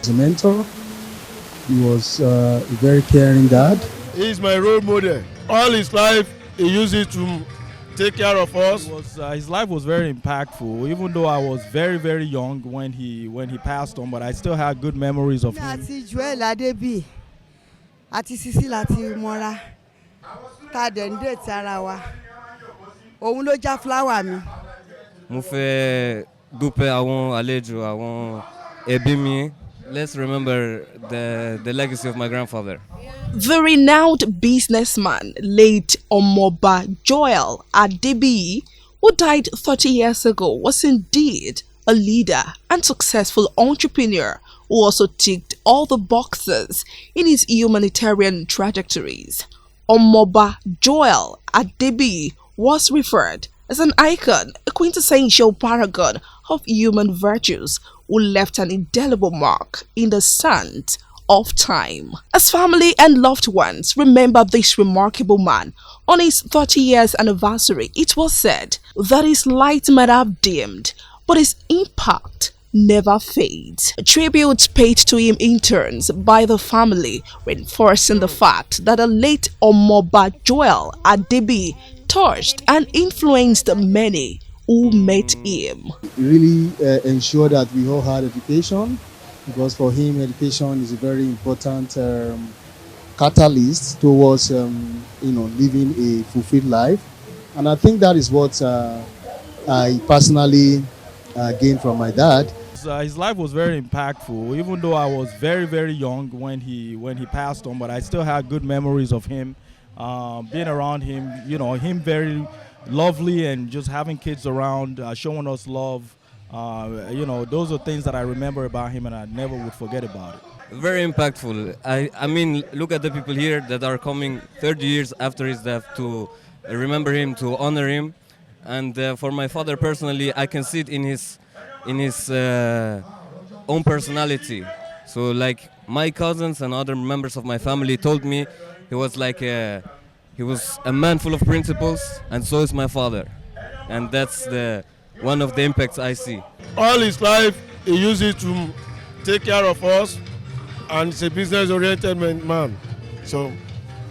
a mentor. He was a very caring dad. He is my role model. All his life, he used it to take care of us. His life was very impactful, even though I was very, very young when he passed on, but I still had good memories of him. Omooba Joel Adebiyi àti Sisi láti mọ́ra tá dẹ̀ ń date ara wa. Òun ló já flower mi. Mo fẹ́ dúpẹ́ àwọn àlejò àwọn ẹbí mi. Let's remember the legacy of my grandfather. The renowned businessman, late Omooba Joel Adebiyi, who died 30 years ago, was indeed a leader and successful entrepreneur who also ticked all the boxes in his humanitarian trajectories. Omooba Joel Adebiyi was referred as an icon, a quintessential paragon of human virtues who left an indelible mark in the sands of time. As family and loved ones remember this remarkable man on his 30 years anniversary, it was said that his light might have dimmed, but his impact never fades. A tribute paid to him in turns by the family, reinforcing the fact that the late Omooba Joel Adebiyi touched and influenced many who met him. He really ensured that we all had education, because for him education is a very important catalyst towards living a fulfilled life. And I think that is what I personally gained from my dad. His life was very impactful, even though I was very, very young when he passed on, but I still had good memories of him, being around him, him very lovely, and just having kids around, showing us love. Those are things that I remember about him and I never would forget about it. Very impactful. I mean, look at the people here that are coming 30 years after his death to remember him, to honor him. And for my father personally, I can see it in his own personality. So like my cousins and other members of my family told me he was a man full of principles, and so is my father. And that's one of the impacts I see. All his life, he used it to take care of us, and he's a business-oriented man. So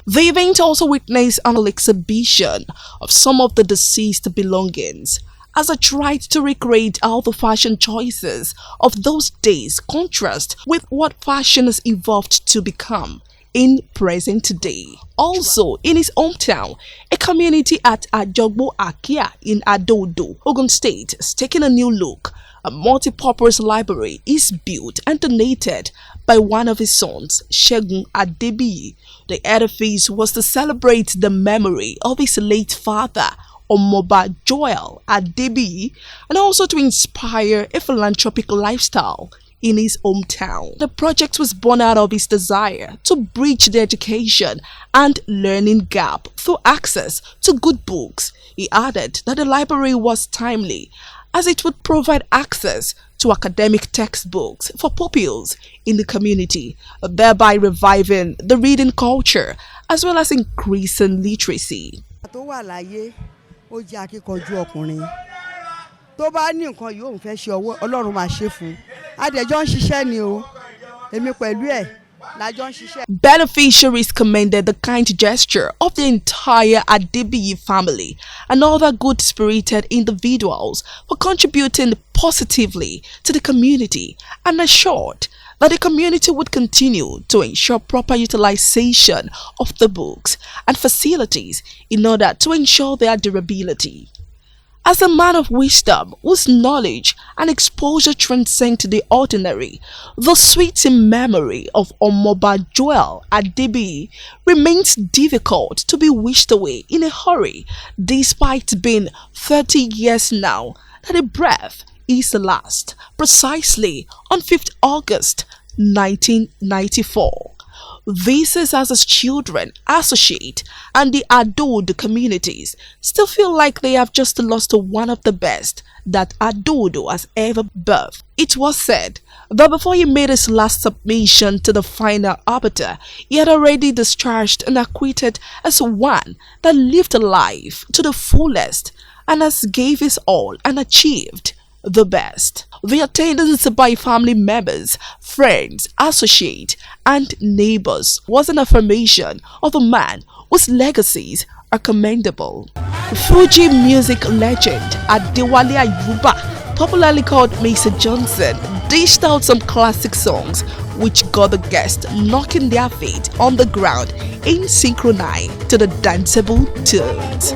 the event also witnessed an exhibition of some of the deceased belongings, as I tried to recreate how the fashion choices of those days contrast with what fashion has evolved to become in present day. Also, in his hometown, a community at Ajogbo Akia in Adodo, Ogun State, is taking a new look. A multi-purpose library is built and donated by one of his sons, Ogun Adebiyi. The edifice was to celebrate the memory of his late father, Omooba Joel Adebiyi, and also to inspire a philanthropic lifestyle in his hometown. The project was born out of his desire to bridge the education and learning gap through access to good books. He added that the library was timely, as it would provide access to academic textbooks for pupils in the community, thereby reviving the reading culture as well as increasing literacy. Tó bá ní nǹkan yóò ń fẹ́ ṣe ọwọ́ Ọlọ́run máa ṣe fún un. Adẹ̀jọ́ ń ṣiṣẹ́ ni o, èmi pẹ̀lú ẹ̀ lájọ́ ń ṣiṣẹ́. Beneficiaries commended the kind gesture of the entire Adebiyi family and other good-spirited individuals for contributing positively to the community, and assured that the community would continue to ensure proper utilization of the books and facilities in order to ensure their durability. As a man of wisdom whose knowledge and exposure transcend the ordinary, the sweet memory of Omooba Joel Adebiyi remains difficult to be wished away in a hurry, despite being 30 years now that a breath is last, precisely on 5th August 1994. This is as his children, associate, and the adored communities still feel like they have just lost one of the best that Adodo has ever birthed. It was said that before he made his last submission to the final arbiter, he had already discharged and acquitted as one that lived life to the fullest and has gave his all and achieved the best. The attendance by family members, friends, associates, and neighbors was an affirmation of a man whose legacies are commendable. Fuji music legend Adewale Ayuba, popularly called Mr. Johnson, dished out some classic songs which got the guests knocking their feet on the ground in synchronize to the danceable tunes.